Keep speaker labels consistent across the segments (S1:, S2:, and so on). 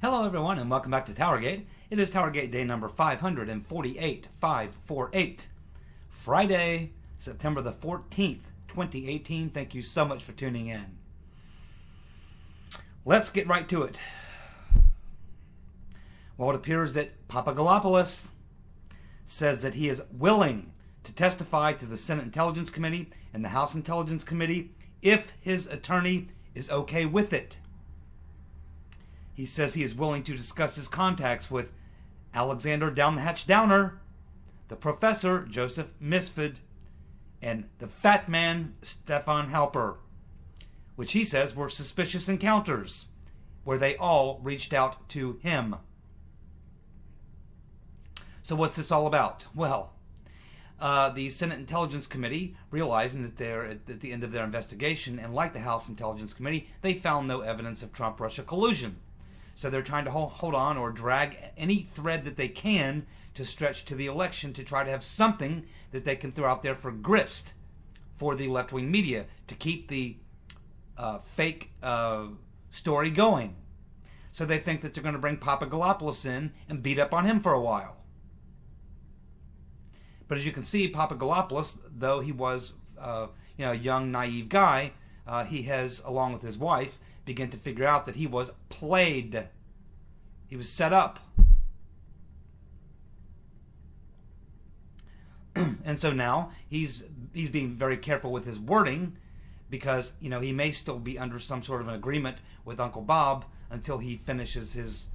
S1: Hello everyone and welcome back to TowerGate. It is TowerGate day number 548, 548. Friday, September the 14th, 2018. Thank you so much for tuning in. Let's get right to it. Well, it appears that Papadopoulos says that he is willing to testify to the Senate Intelligence Committee and the House Intelligence Committee if his attorney is okay with it. He says he is willing to discuss his contacts with Alexander Down the Hatch Downer, the professor Joseph Misford, and the fat man Stefan Halper, which he says were suspicious encounters where they all reached out to him. So what's this all about? Well, the Senate Intelligence Committee, realizing that they're at the end of their investigation, and like the House Intelligence Committee, they found no evidence of Trump-Russia collusion. So they're trying to hold on or drag any thread that they can to stretch to the election to try to have something that they can throw out there for grist for the left-wing media to keep the fake story going. So they think that they're going to bring Papadopoulos in and beat up on him for a while. But as you can see, Papadopoulos, though he was a young, naive guy, he has, along with his wife, began to figure out that he was played. He was set up. And so now he's being very careful with his wording because, he may still be under some sort of an agreement with Uncle Bob until he finishes his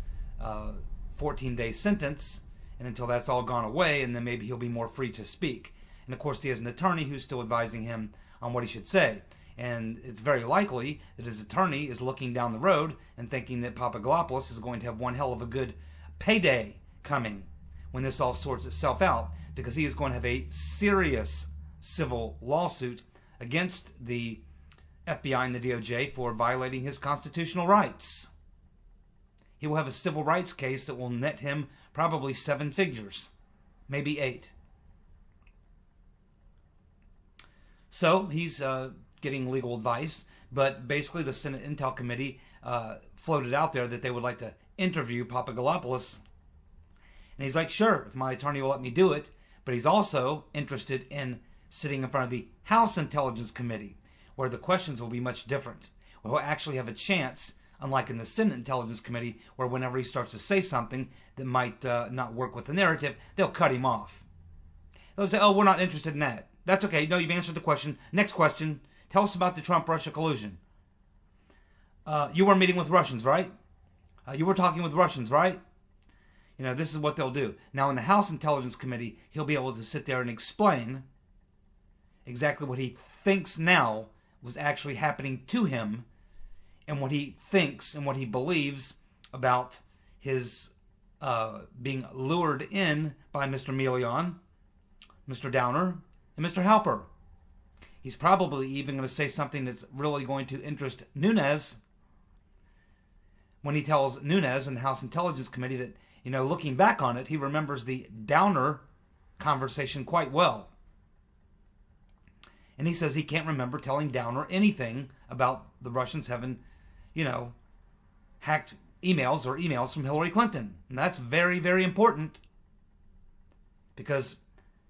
S1: 14-day sentence and until that's all gone away, and then maybe he'll be more free to speak. And of course he has an attorney who's still advising him on what he should say. And it's very likely that his attorney is looking down the road and thinking that Papadopoulos is going to have one hell of a good payday coming when this all sorts itself out, because he is going to have a serious civil lawsuit against the FBI and the DOJ for violating his constitutional rights. He will have a civil rights case that will net him probably 7 figures, maybe 8. So he's getting legal advice, but basically the Senate Intel Committee floated out there that they would like to interview Papadopoulos. And he's like, sure, if my attorney will let me do it. But he's also interested in sitting in front of the House Intelligence Committee, where the questions will be much different. We'll actually have a chance, unlike in the Senate Intelligence Committee, where whenever he starts to say something that might not work with the narrative, they'll cut him off. They'll say, oh, we're not interested in that. That's okay. No, you've answered the question. Next question. Tell us about the Trump-Russia collusion. You were meeting with Russians, right? You were talking with Russians, right? This is what they'll do. Now, in the House Intelligence Committee, he'll be able to sit there and explain exactly what he thinks now was actually happening to him and what he thinks and what he believes about his being lured in by Mr. Milian, Mr. Downer, and Mr. Halper. He's probably even going to say something that's really going to interest Nunes when he tells Nunes in the House Intelligence Committee that, looking back on it, he remembers the Downer conversation quite well. And he says he can't remember telling Downer anything about the Russians having, hacked emails or emails from Hillary Clinton. And that's very, very important because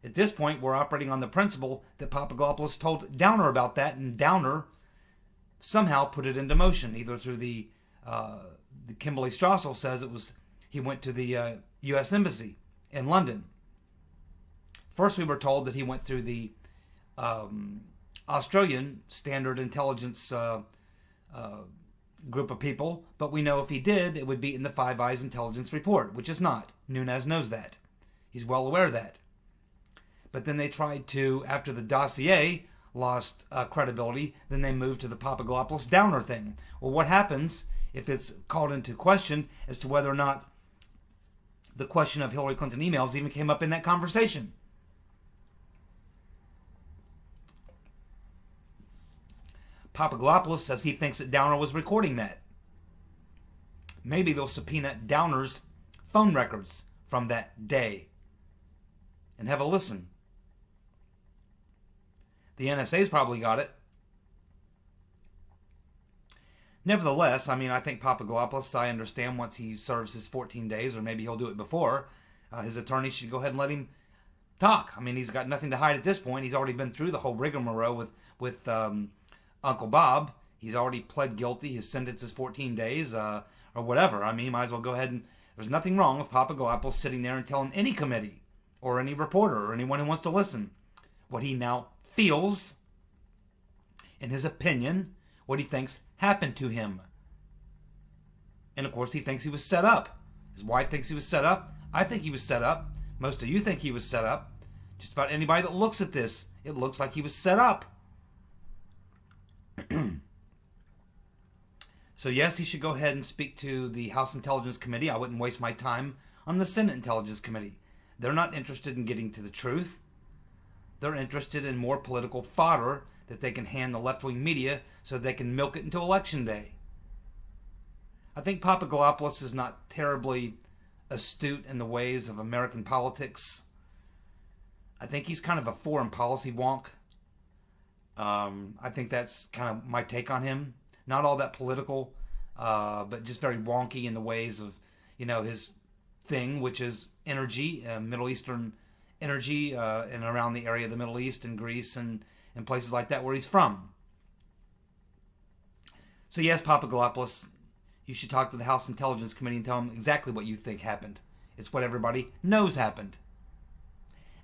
S1: at this point, we're operating on the principle that Papadopoulos told Downer about that, and Downer somehow put it into motion, either through the Kimberly Strassel says it was he went to the U.S. Embassy in London. First, we were told that he went through the Australian Standard Intelligence group of people, but we know if he did, it would be in the Five Eyes intelligence report, which is not. Nunes knows that. He's well aware of that. But then they tried to, after the dossier lost credibility, then they moved to the Papadopoulos Downer thing. Well, what happens if it's called into question as to whether or not the question of Hillary Clinton emails even came up in that conversation? Papadopoulos says he thinks that Downer was recording that. Maybe they'll subpoena Downer's phone records from that day and have a listen. The NSA's probably got it. Nevertheless, I mean, I think Papadopoulos, I understand once he serves his 14 days, or maybe he'll do it before, his attorney should go ahead and let him talk. I mean, he's got nothing to hide at this point. He's already been through the whole rigmarole with Uncle Bob. He's already pled guilty. His sentence is 14 days, or whatever. I mean, might as well go ahead and... There's nothing wrong with Papadopoulos sitting there and telling any committee, or any reporter, or anyone who wants to listen, what he now feels, in his opinion, what he thinks happened to him. And of course, he thinks he was set up. His wife thinks he was set up. I think he was set up. Most of you think he was set up. Just about anybody that looks at this, it looks like he was set up. So yes, he should go ahead and speak to the House Intelligence Committee. I wouldn't waste my time on the Senate Intelligence Committee. They're not interested in getting to the truth. They're interested in more political fodder that they can hand the left-wing media so they can milk it until Election Day. I think Papadopoulos is not terribly astute in the ways of American politics. I think he's kind of a foreign policy wonk. I think that's kind of my take on him. Not all that political, but just very wonky in the ways of, his thing, which is energy, Middle Eastern energy, and around the area of the Middle East and Greece and places like that where he's from. So yes, Papadopoulos, you should talk to the House Intelligence Committee and tell them exactly what you think happened. It's what everybody knows happened.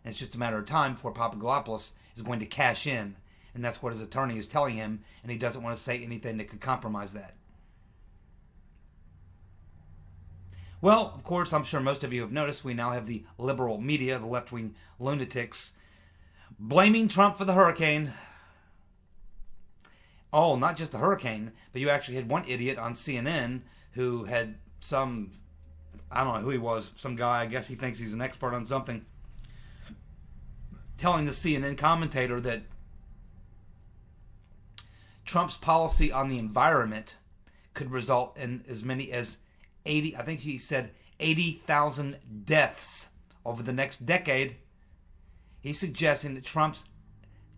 S1: And it's just a matter of time before Papadopoulos is going to cash in. And that's what his attorney is telling him, and he doesn't want to say anything that could compromise that. Well, of course, I'm sure most of you have noticed we now have the liberal media, the left-wing lunatics, blaming Trump for the hurricane. Oh, not just the hurricane, but you actually had one idiot on CNN who had some, I don't know who he was, some guy, I guess he thinks he's an expert on something, telling the CNN commentator that Trump's policy on the environment could result in as many as 80, I think he said 80,000 deaths over the next decade. He's suggesting that Trump's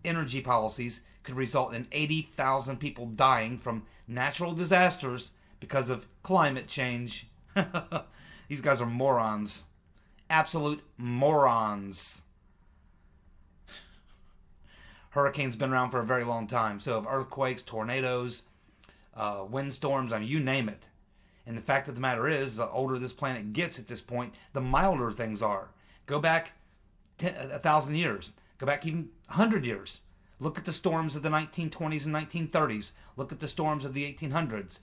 S1: energy policies could result in 80,000 people dying from natural disasters because of climate change. These guys are morons. Absolute morons. Hurricanes been around for a very long time. So have earthquakes, tornadoes, windstorms, I mean, you name it. And the fact of the matter is, the older this planet gets at this point, the milder things are. Go back 1,000 years. Go back even 100 years. Look at the storms of the 1920s and 1930s. Look at the storms of the 1800s.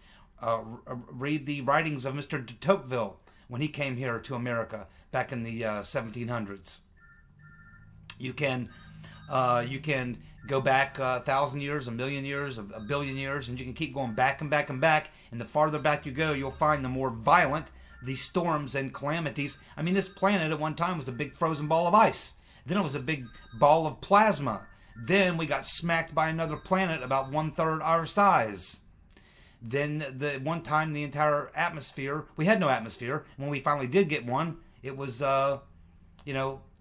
S1: Read the writings of Mr. de Tocqueville when he came here to America back in the 1700s. You can go back 1,000 years, 1,000,000 years, a billion years, and you can keep going back and back and back. And the farther back you go, you'll find the more violent these storms and calamities. I mean, this planet at one time was a big frozen ball of ice. Then it was a big ball of plasma. Then we got smacked by another planet about 1/3 our size. Then one time the entire atmosphere, we had no atmosphere. When we finally did get one, it was,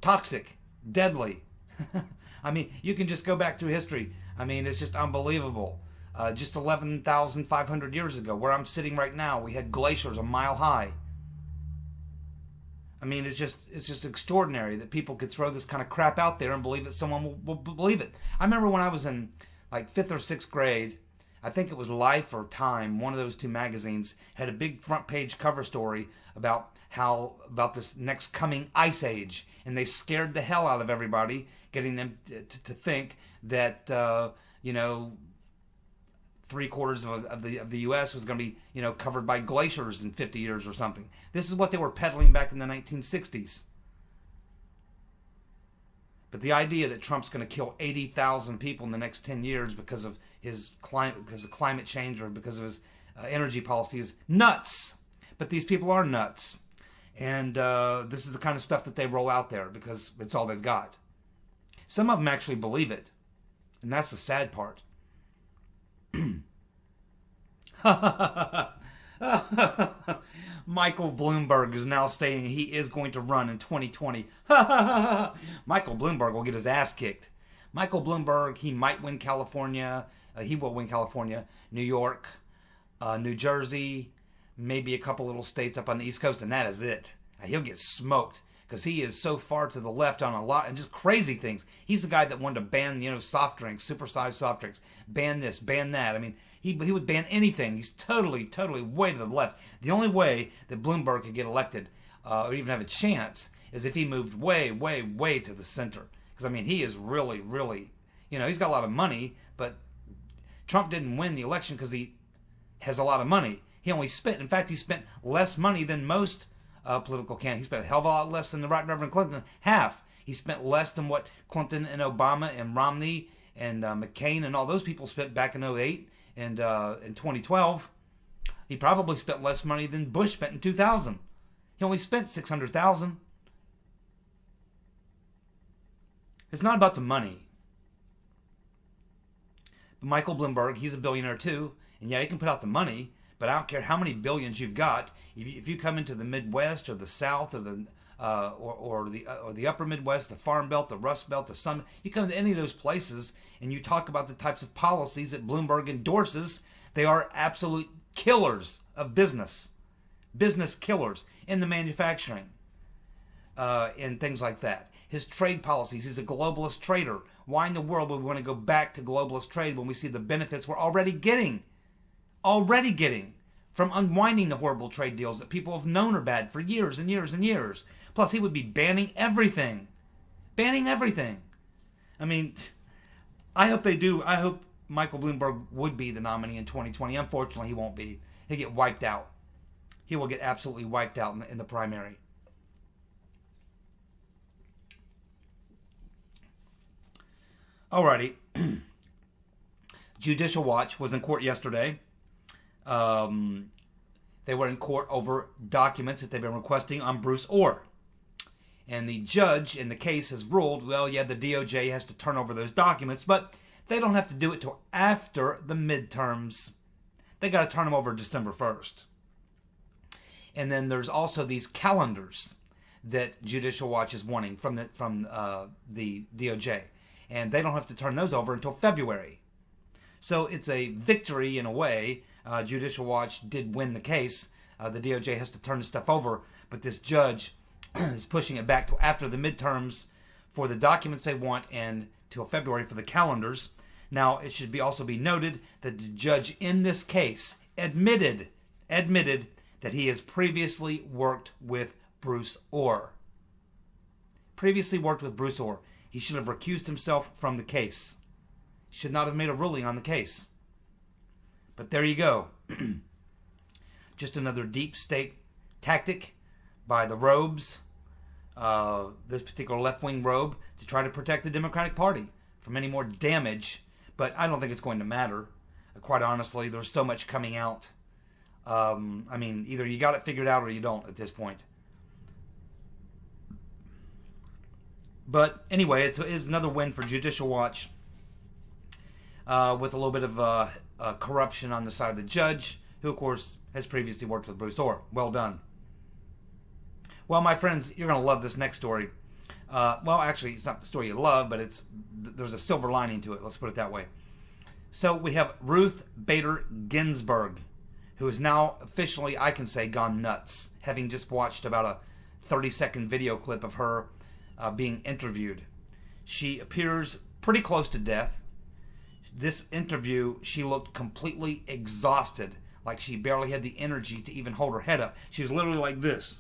S1: toxic, deadly. I mean, you can just go back through history. I mean, it's just unbelievable. Just 11,500 years ago, where I'm sitting right now, we had glaciers a mile high. I mean, it's just extraordinary that people could throw this kind of crap out there and believe that someone will believe it. I remember when I was in like 5th or 6th grade, I think it was Life or Time, one of those two magazines, had a big front page cover story about this next coming ice age, and they scared the hell out of everybody, getting them to think that 3/4 of the U.S. was going to be covered by glaciers in 50 years or something. This is what they were peddling back in the 1960s. But the idea that Trump's going to kill 80,000 people in the next 10 years because of climate change or because of his energy policy is nuts. But these people are nuts. And this is the kind of stuff that they roll out there because it's all they've got. Some of them actually believe it. And that's the sad part. Michael Bloomberg is now saying he is going to run in 2020. Michael Bloomberg will get his ass kicked. Michael Bloomberg, he might win California. He will win California, New York, New Jersey, maybe a couple little states up on the East Coast, and that is it. He'll get smoked because he is so far to the left on a lot and just crazy things. He's the guy that wanted to ban, soft drinks, supersized soft drinks, ban this, ban that. I mean, he would ban anything. He's totally way to the left. The only way that Bloomberg could get elected or even have a chance is if he moved way to the center. Because, I mean, he is really, he's got a lot of money, but Trump didn't win the election because he has a lot of money. He only spent, in fact, he spent less money than most political candidates. He spent a hell of a lot less than the Right Reverend Clinton. Half. He spent less than what Clinton and Obama and Romney and McCain and all those people spent back in 2008 and in 2012. He probably spent less money than Bush spent in 2000. He only spent $600,000. It's not about the money. But Michael Bloomberg, he's a billionaire too, and yeah, he can put out the money, but I don't care how many billions you've got. If you come into the Midwest or the South or the Upper Midwest, the Farm Belt, the Rust Belt, the Sun, you come into any of those places and you talk about the types of policies that Bloomberg endorses, they are absolute killers of business killers in the manufacturing and things like that. His trade policies, he's a globalist trader. Why in the world would we want to go back to globalist trade when we see the benefits we're already getting from unwinding the horrible trade deals that people have known are bad for years and years and years. Plus, he would be banning everything. I mean, I hope they do. I hope Michael Bloomberg would be the nominee in 2020. Unfortunately, he won't be. He'll get wiped out. He will get absolutely wiped out in the primary. Alrighty. Judicial Watch was in court yesterday. They were in court over documents that they've been requesting on Bruce Orr. And the judge in the case has ruled, well, yeah, the DOJ has to turn over those documents, but they don't have to do it till after the midterms. They got to turn them over December 1st. And then there's also these calendars that Judicial Watch is wanting from the DOJ. And they don't have to turn those over until February. So it's a victory in a way. Judicial Watch did win the case. The DOJ has to turn the stuff over, but this judge is pushing it back to after the midterms for the documents they want and till February for the calendars. Now, it should also be noted that the judge in this case admitted that he has previously worked with Bruce Orr. He should have recused himself from the case. Should not have made a ruling on the case. But there you go. Just another deep state tactic by the robes, this particular left-wing robe, to try to protect the Democratic Party from any more damage. But I don't think it's going to matter. Quite honestly, there's so much coming out. I mean, either you got it figured out or you don't at this point. But anyway, it's another win for Judicial Watch with a little bit of corruption on the side of the judge, who, of course, has previously worked with Bruce Orr. Well done. Well, my friends, you're going to love this next story. Well, actually, it's not the story you love, but there's a silver lining to it. Let's put it that way. So we have Ruth Bader Ginsburg, who is now officially, I can say, gone nuts, having just watched about a 30-second video clip of her being interviewed. She appears pretty close to death. This interview, she looked completely exhausted, like she barely had the energy to even hold her head up. She was literally like this.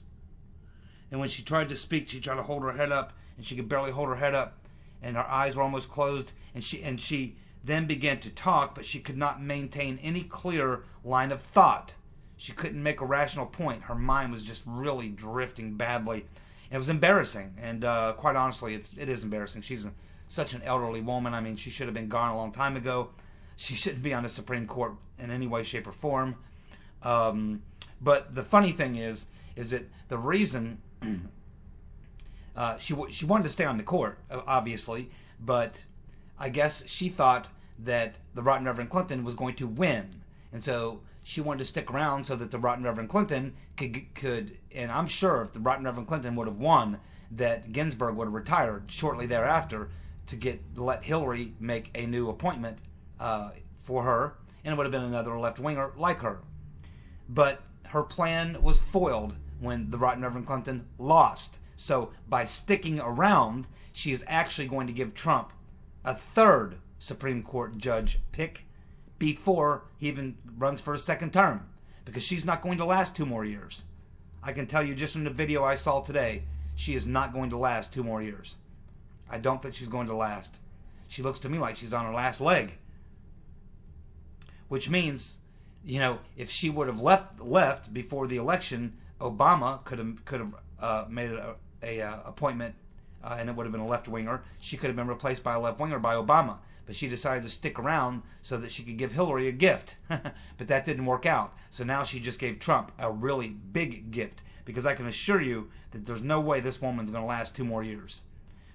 S1: And when she tried to speak, she tried to hold her head up, and she could barely hold her head up, and her eyes were almost closed, and she then began to talk, but she could not maintain any clear line of thought. She couldn't make a rational point. Her mind was just really drifting badly. It was embarrassing, and quite honestly, it is embarrassing. She's such an elderly woman. I mean, she should have been gone a long time ago. She shouldn't be on the Supreme Court in any way, shape, or form. But the funny thing is that the reason she wanted to stay on the court, obviously, but I guess she thought that the Right Reverend Clinton was going to win, and so she wanted to stick around so that the Right Reverend Clinton could, and I'm sure if the Right Reverend Clinton would have won, that Ginsburg would have retired shortly thereafter to let Hillary make a new appointment for her, and it would have been another left-winger like her. But her plan was foiled when the Right Reverend Clinton lost. So by sticking around, she is actually going to give Trump a third Supreme Court judge pick before he even runs for a second term, because she's not going to last 2 more years. I can tell you just from the video I saw today, she is not going to last 2 more years. I don't think she's going to last. She looks to me like she's on her last leg. Which means, you know, if she would have left before the election, Obama could have made a appointment, and it would have been a left-winger. She could have been replaced by a left-winger by Obama. But she decided to stick around so that she could give Hillary a gift. But that didn't work out. So now she just gave Trump a really big gift. Because I can assure you that there's no way this woman's going to last 2 more years.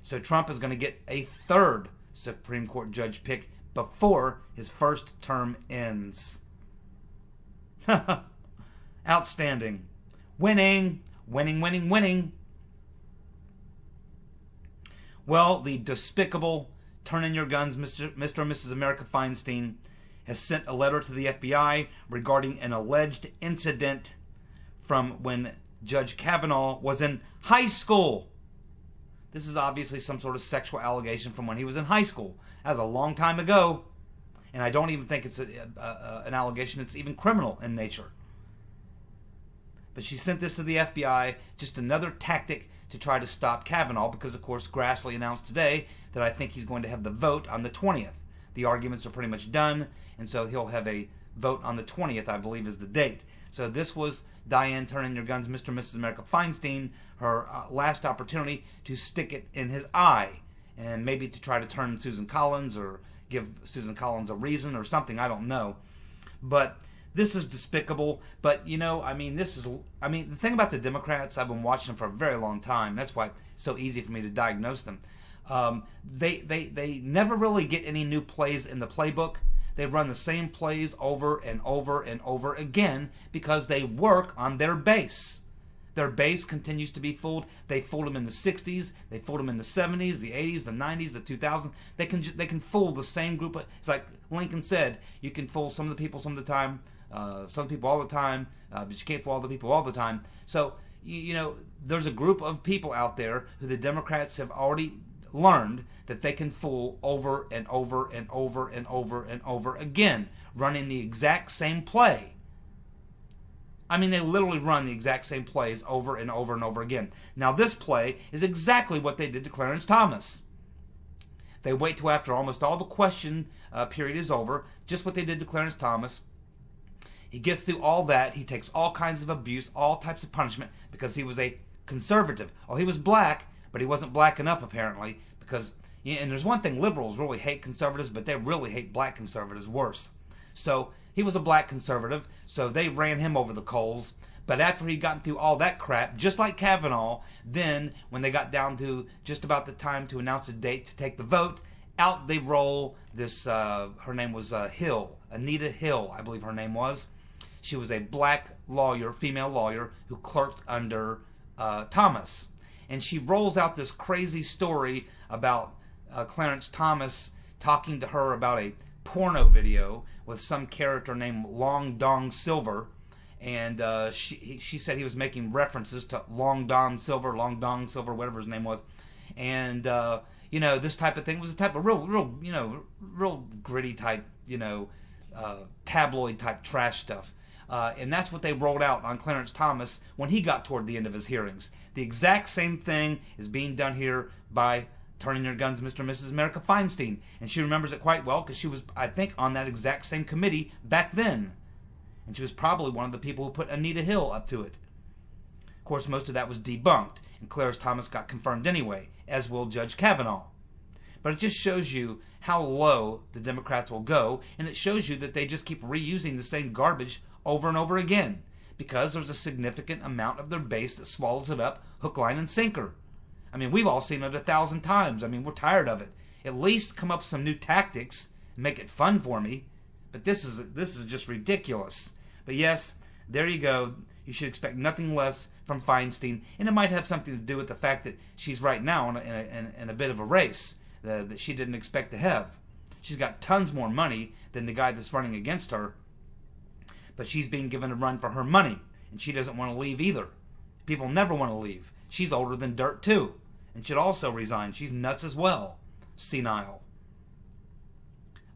S1: So Trump is going to get a third Supreme Court judge pick before his first term ends. Outstanding. Winning. Winning, winning, winning. Well, the despicable Turn in Your Guns, Mr. and Mrs. America Feinstein has sent a letter to the FBI regarding an alleged incident from when Judge Kavanaugh was in high school. This is obviously some sort of sexual allegation from when he was in high school. That was a long time ago. And I don't even think it's an allegation that's even criminal in nature. But she sent this to the FBI, just another tactic to try to stop Kavanaugh, because, of course, Grassley announced today that I think he's going to have the vote on the 20th. The arguments are pretty much done, and so he'll have a vote on the 20th, I believe, is the date. So this was Diane Turn in Your Guns, Mr. and Mrs. America Feinstein, her last opportunity to stick it in his eye, and maybe to try to turn Susan Collins or give Susan Collins a reason or something, I don't know. But this is despicable. But, you know, the thing about the Democrats, I've been watching them for a very long time. That's why it's so easy for me to diagnose them. They never really get any new plays in the playbook. They run the same plays over and over and over again because they work on their base. Their base continues to be fooled. They fooled them in the 60s. They fooled them in the 70s, the 80s, the 90s, the 2000s. They can fool the same group. It's like Lincoln said, you can fool some of the people some of the time, some people all the time, but you can't fool all the people all the time. So, you know, there's a group of people out there who the Democrats have already learned that they can fool over and over and over and over and over again, running the exact same play. I mean, they literally run the exact same plays over and over and over again. Now, this play is exactly what they did to Clarence Thomas. They wait till after almost all the question period is over, just what they did to Clarence Thomas. He gets through all that. He takes all kinds of abuse, all types of punishment, because he was a conservative. Oh, he was black, but he wasn't black enough, apparently, because, and there's one thing, liberals really hate conservatives, but they really hate black conservatives worse. So he was a black conservative, so they ran him over the coals. But after he'd gotten through all that crap, just like Kavanaugh, then when they got down to just about the time to announce a date to take the vote, out they roll this, her name was Hill, Anita Hill, I believe her name was. She was a black lawyer, female lawyer, who clerked under Thomas. And she rolls out this crazy story about Clarence Thomas talking to her about a porno video with some character named Long Dong Silver, and she said he was making references to Long Dong Silver, whatever his name was, and you know, this type of thing was a type of real gritty type, tabloid type trash stuff, and that's what they rolled out on Clarence Thomas when he got toward the end of his hearings. The exact same thing is being done here by Turn in Your Guns, Mr. and Mrs. America Feinstein. And she remembers it quite well because she was, I think, on that exact same committee back then. And she was probably one of the people who put Anita Hill up to it. Of course, most of that was debunked, and Clarence Thomas got confirmed anyway, as will Judge Kavanaugh. But it just shows you how low the Democrats will go, and it shows you that they just keep reusing the same garbage over and over again, because there's a significant amount of their base that swallows it up, hook, line, and sinker. I mean, we've all seen it 1,000 times. I mean, we're tired of it. At least come up with some new tactics and make it fun for me. But this is just ridiculous. But yes, there you go. You should expect nothing less from Feinstein. And it might have something to do with the fact that she's right now in a bit of a race that she didn't expect to have. She's got tons more money than the guy that's running against her, but she's being given a run for her money, and she doesn't want to leave either. People never want to leave. She's older than dirt too, and should also resign. She's nuts as well. Senile.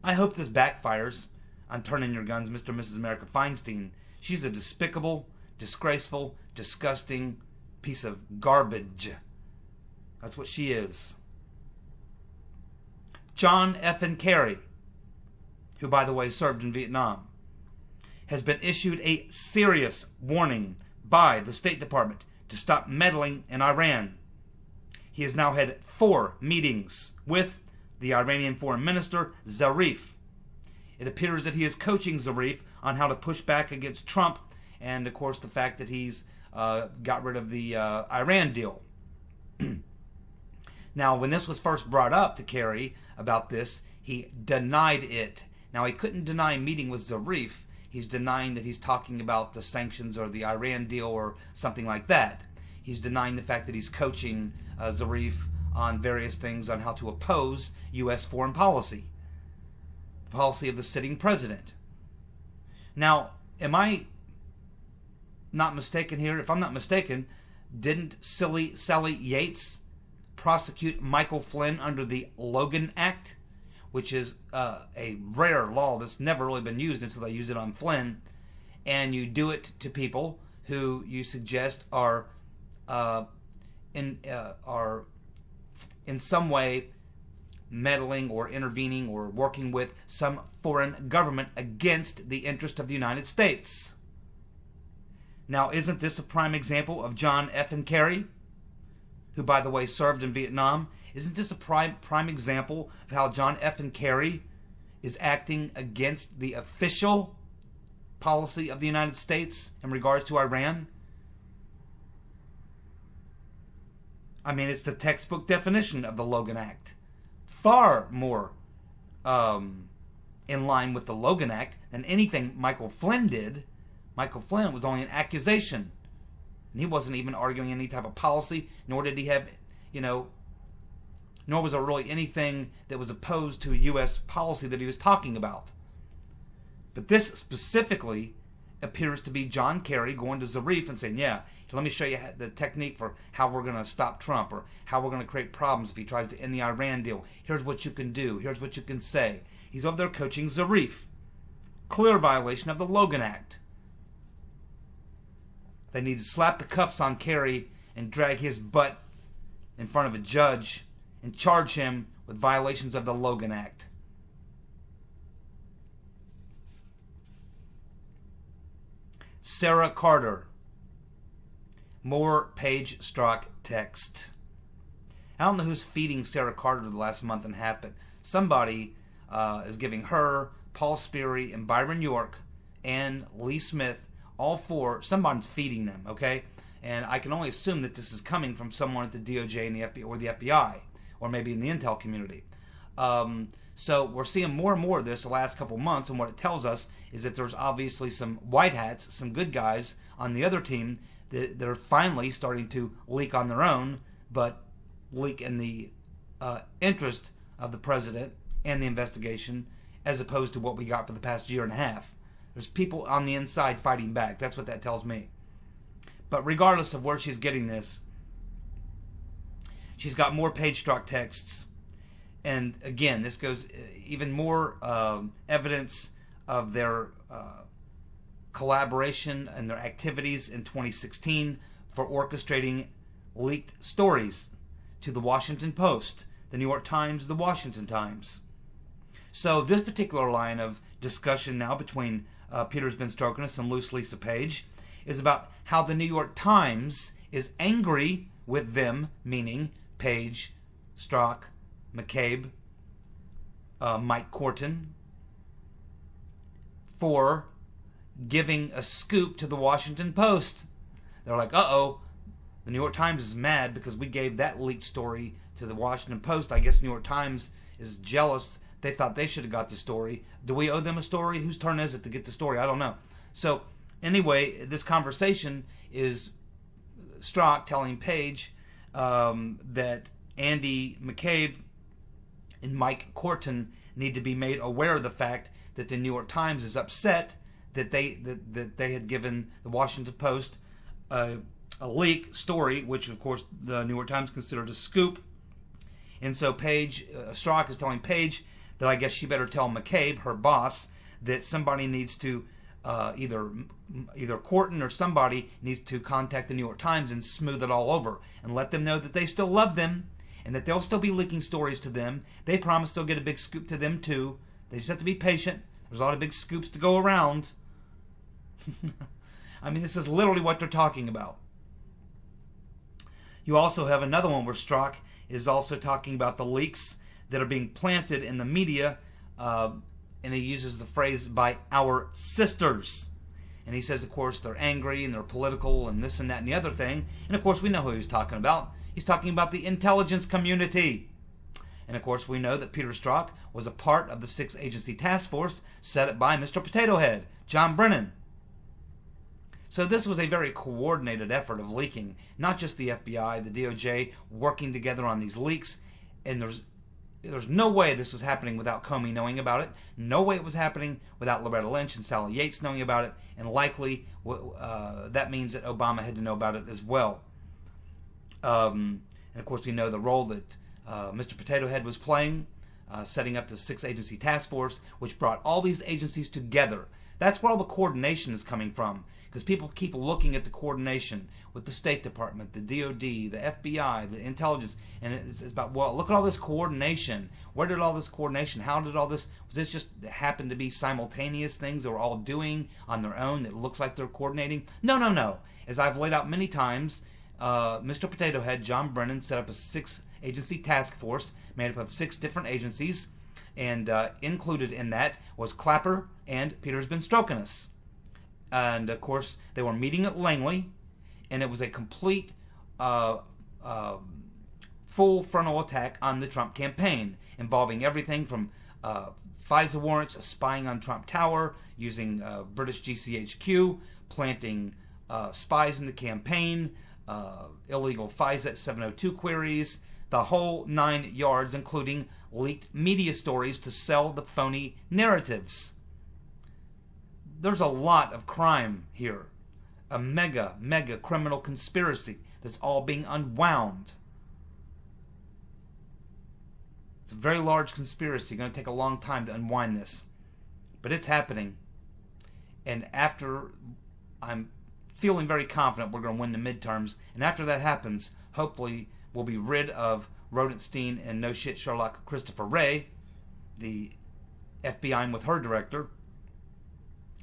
S1: I hope this backfires on Turn In Your Guns, Mr. and Mrs. America Feinstein. She's a despicable, disgraceful, disgusting piece of garbage. That's what she is. John F. Kerry, who, by the way, served in Vietnam, has been issued a serious warning by the State Department to stop meddling in Iran. He has now had 4 meetings with the Iranian Foreign Minister, Zarif. It appears that he is coaching Zarif on how to push back against Trump and, of course, the fact that he's got rid of the Iran deal. Now, when this was first brought up to Kerry about this, he denied it. Now, he couldn't deny meeting with Zarif. He's denying that he's talking about the sanctions or the Iran deal or something like that. He's denying the fact that he's coaching Zarif on various things on how to oppose U.S. foreign policy, the policy of the sitting president. Now, am I not mistaken here? If I'm not mistaken, didn't silly Sally Yates prosecute Michael Flynn under the Logan Act, which is a rare law that's never really been used until they use it on Flynn, and you do it to people who you suggest are in some way meddling or intervening or working with some foreign government against the interest of the United States. Now, isn't this a prime example of John F. Kerry, who, by the way, served in Vietnam? Isn't this a prime example of how John F. Kerry is acting against the official policy of the United States in regards to Iran? I mean, it's the textbook definition of the Logan Act. Far more in line with the Logan Act than anything Michael Flynn did. Michael Flynn was only an accusation. And he wasn't even arguing any type of policy, nor did he have, nor was there really anything that was opposed to a U.S. policy that he was talking about. But this specifically appears to be John Kerry going to Zarif and saying, yeah, let me show you the technique for how we're going to stop Trump or how we're going to create problems if he tries to end the Iran deal. Here's what you can do. Here's what you can say. He's over there coaching Zarif. Clear violation of the Logan Act. They need to slap the cuffs on Kerry and drag his butt in front of a judge and charge him with violations of the Logan Act. Sarah Carter. More Page Strzok text. I don't know who's feeding Sarah Carter the last month and a half, but somebody is giving her, Paul Sperry, and Byron York, and Lee Smith, all 4, someone's feeding them, okay? And I can only assume that this is coming from someone at the DOJ and the FBI, or the FBI, or maybe in the intel community. So we're seeing more and more of this the last couple months, and what it tells us is that there's obviously some white hats, some good guys on the other team that are finally starting to leak on their own, but leak in the interest of the president and the investigation, as opposed to what we got for the past year and a half. There's people on the inside fighting back. That's what that tells me. But regardless of where she's getting this, she's got more Page Strzok texts. And again, this goes even more evidence of their collaboration and their activities in 2016 for orchestrating leaked stories to the Washington Post, the New York Times, the Washington Times. So this particular line of discussion now between Peter Ben Strokinus and Luce Lisa Page is about how the New York Times is angry with them, meaning Page, Strzok, McCabe, Mike Corton, for giving a scoop to the Washington Post. They're like, uh-oh, the New York Times is mad because we gave that leaked story to the Washington Post. I guess New York Times is jealous. They thought they should have got the story. Do we owe them a story? Whose turn is it to get the story? I don't know. So anyway, this conversation is Strzok telling Page that Andy McCabe and Mike Corton need to be made aware of the fact that the New York Times is upset that they had given the Washington Post a leak story, which of course the New York Times considered a scoop. And so Strzok is telling Paige that I guess she better tell McCabe, her boss, that somebody needs to either Corton or somebody needs to contact the New York Times and smooth it all over and let them know that they still love them and that they'll still be leaking stories to them. They promise they'll get a big scoop to them too. They just have to be patient. There's a lot of big scoops to go around. I mean, this is literally what they're talking about. You also have another one where Strzok is also talking about the leaks that are being planted in the media, and he uses the phrase by our sisters. And he says, of course, they're angry and they're political and this and that and the other thing. And of course, we know who he's talking about. He's talking about the intelligence community. And of course, we know that Peter Strzok was a part of the 6-agency task force set up by Mr. Potato Head, John Brennan. So this was a very coordinated effort of leaking, not just the FBI, the DOJ, working together on these leaks. And there's no way this was happening without Comey knowing about it. No way it was happening without Loretta Lynch and Sally Yates knowing about it. And likely that means that Obama had to know about it as well. And of course, we know the role that Mr. Potato Head was playing, setting up the 6-agency task force, which brought all these agencies together. That's where all the coordination is coming from, because people keep looking at the coordination with the State Department, the DOD, the FBI, the intelligence, and it's about, well, look at all this coordination. Where did all this coordination, how did all this, was this just happen to be simultaneous things they were all doing on their own that looks like they're coordinating? No, no, no. As I've laid out many times, Mr. Potato Head, John Brennan, set up a 6-agency task force made up of 6 different agencies, and included in that was Clapper and Peter's Been Stroking Us. And of course, they were meeting at Langley, and it was a complete full frontal attack on the Trump campaign, involving everything from FISA warrants, spying on Trump Tower, using British GCHQ, planting spies in the campaign, illegal FISA 702 queries, the whole 9 yards, including leaked media stories to sell the phony narratives. There's a lot of crime here. A mega criminal conspiracy that's all being unwound. It's a very large conspiracy. Going to take a long time to unwind this. But it's happening. And after, I'm feeling very confident we're going to win the midterms. And after that happens, hopefully we'll be rid of Rodenstein and no shit Sherlock Christopher Wray, the FBI and with her director.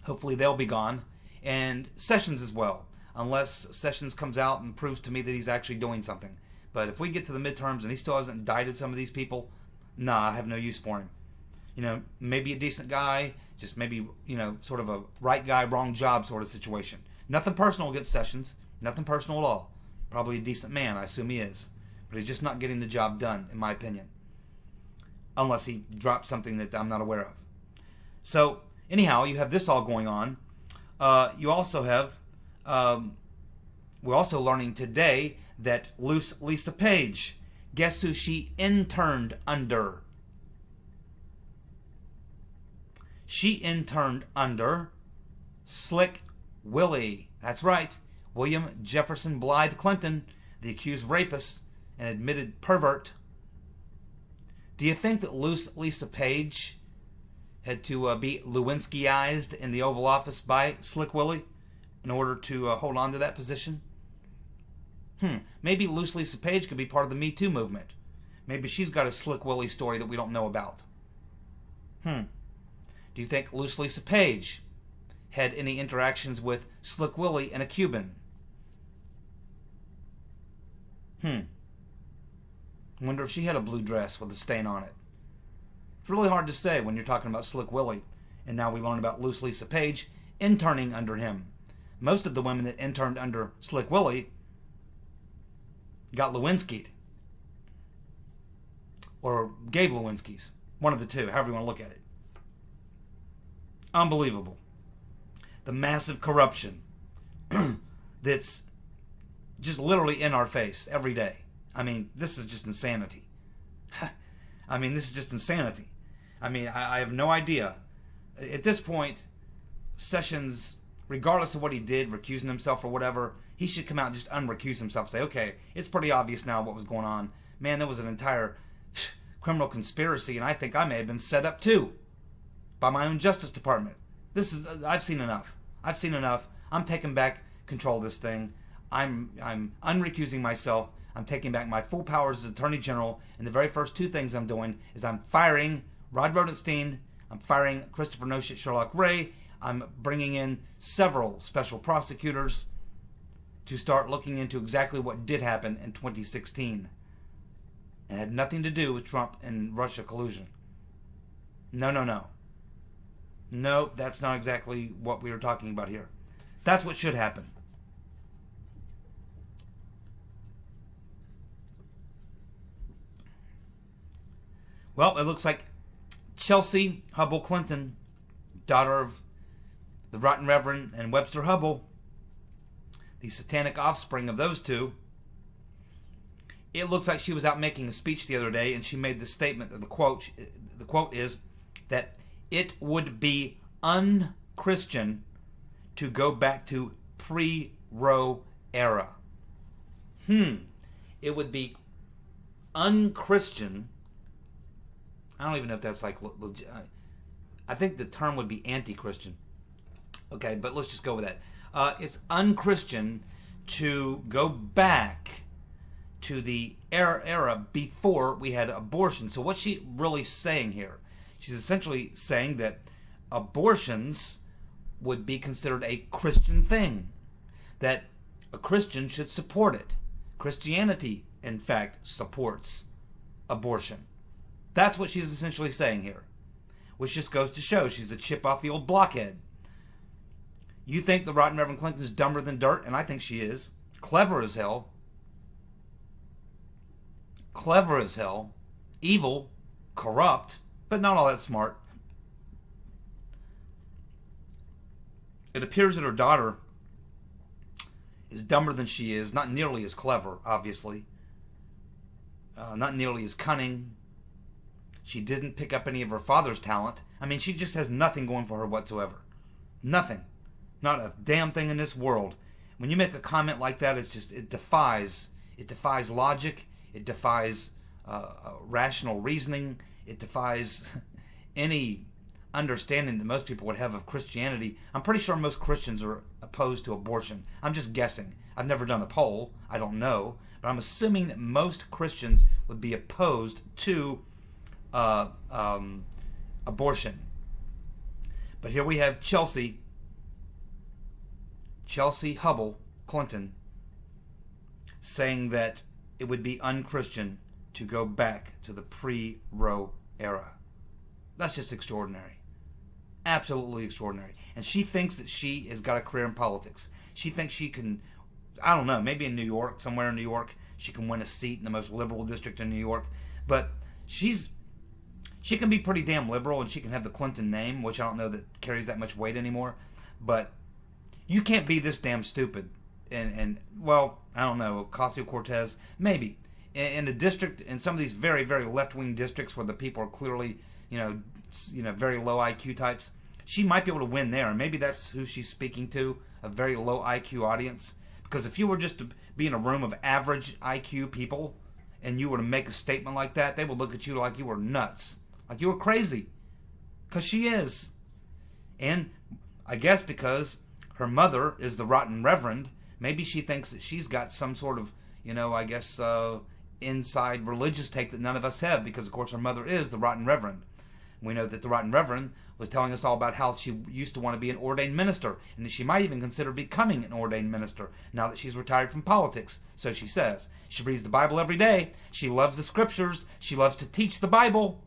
S1: Hopefully they'll be gone. And Sessions as well, unless Sessions comes out and proves to me that he's actually doing something. But if we get to the midterms and he still hasn't indicted some of these people, nah, I have no use for him. You know, maybe a decent guy, just maybe, you know, sort of a right guy, wrong job sort of situation. Nothing personal against Sessions. Nothing personal at all. Probably a decent man, I assume he is. But he's just not getting the job done, in my opinion. Unless he drops something that I'm not aware of. So, anyhow, you have this all going on. You also have, we're also learning today that Loose Lisa Page, guess who she interned under? She interned under Slick Willie. That's right, William Jefferson Blythe Clinton, the accused rapist and admitted pervert. Do you think that Loose Lisa Page had to be Lewinskyized in the Oval Office by Slick Willie in order to hold on to that position? Maybe Loose Lisa Page could be part of the Me Too movement. Maybe she's got a Slick Willie story that we don't know about. Do you think Loose Lisa Page had any interactions with Slick Willie and a Cuban? Wonder if she had a blue dress with a stain on it. It's really hard to say when you're talking about Slick Willie. And now we learn about Loose Lisa Page interning under him. Most of the women that interned under Slick Willie got Lewinsky'd. Or gave Lewinsky's. One of the two, however you want to look at it. Unbelievable. The massive corruption that's just literally in our face every day. I mean, this is just insanity. This is just insanity. I mean, I have no idea. At this point, Sessions, regardless of what he did, recusing himself or whatever, he should come out and just unrecuse himself. Say, okay, it's pretty obvious now what was going on. Man, there was an entire criminal conspiracy, and I think I may have been set up too by my own Justice Department. I've seen enough. I've seen enough. I'm taking back control of this thing. I'm unrecusing myself. I'm taking back my full powers as Attorney General, and the very first two things I'm doing is I'm firing Rod Rodenstein, I'm firing Christopher No Shit Sherlock Ray, I'm bringing in several special prosecutors to start looking into exactly what did happen in 2016. It had nothing to do with Trump and Russia collusion. No. No, that's not exactly what we were talking about here. That's what should happen. Well, it looks like Chelsea Hubble Clinton, daughter of the Rotten Reverend and Webster Hubble, the satanic offspring of those two, it looks like she was out making a speech the other day, and she made the statement, the quote is that it would be unchristian to go back to pre-Roe era. It would be unchristian. I don't even know if that's like legit. I think the term would be anti-Christian. Okay, but let's just go with that. It's unchristian to go back to the era before we had abortion. So what's she really saying here? She's essentially saying that abortions would be considered a Christian thing, that a Christian should support it. Christianity, in fact, supports abortion. That's what she's essentially saying here, which just goes to show she's a chip off the old blockhead. You think the Rotten Reverend Clinton's dumber than dirt, and I think she is. Clever as hell. Clever as hell. Evil. Corrupt. But not all that smart. It appears that her daughter is dumber than she is. Not nearly as clever, obviously. Not nearly as cunning. She didn't pick up any of her father's talent. I mean, she just has nothing going for her whatsoever. Nothing. Not a damn thing in this world. When you make a comment like that, it defies logic. It defies rational reasoning. It defies any understanding that most people would have of Christianity. I'm pretty sure most Christians are opposed to abortion. I'm just guessing. I've never done a poll. I don't know. But I'm assuming that most Christians would be opposed to abortion. But here we have Chelsea Hubble Clinton saying that it would be unchristian to go back to the pre-Roe era. That's just extraordinary. Absolutely extraordinary. And she thinks that she has got a career in politics. She thinks she can, I don't know, maybe in New York, somewhere in New York, she can win a seat in the most liberal district in New York. But she can be pretty damn liberal, and she can have the Clinton name, which I don't know that carries that much weight anymore. But you can't be this damn stupid. And well, I don't know, Ocasio-Cortez, maybe. In a district, in some of these very, very left-wing districts where the people are clearly, very low IQ types, she might be able to win there. And maybe that's who she's speaking to, a very low IQ audience. Because if you were just to be in a room of average IQ people, and you were to make a statement like that, they would look at you like you were nuts. Like you were crazy. Because she is. And I guess because her mother is the Rotten Reverend, maybe she thinks that she's got some sort of, inside religious take that none of us have, because of course her mother is the Rotten Reverend. We know that the Rotten Reverend was telling us all about how she used to want to be an ordained minister, and that she might even consider becoming an ordained minister now that she's retired from politics, so she says. She reads the Bible every day. She loves the scriptures. She loves to teach the Bible.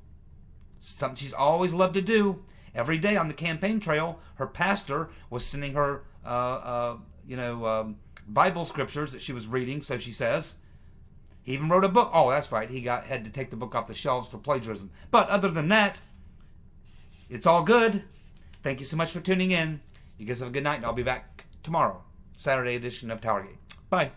S1: Something she's always loved to do. Every day on the campaign trail, her pastor was sending her, Bible scriptures that she was reading, so she says. He even wrote a book. Oh, that's right. He had to take the book off the shelves for plagiarism. But other than that, it's all good. Thank you so much for tuning in. You guys have a good night, and I'll be back tomorrow, Saturday edition of TowerGate. Bye.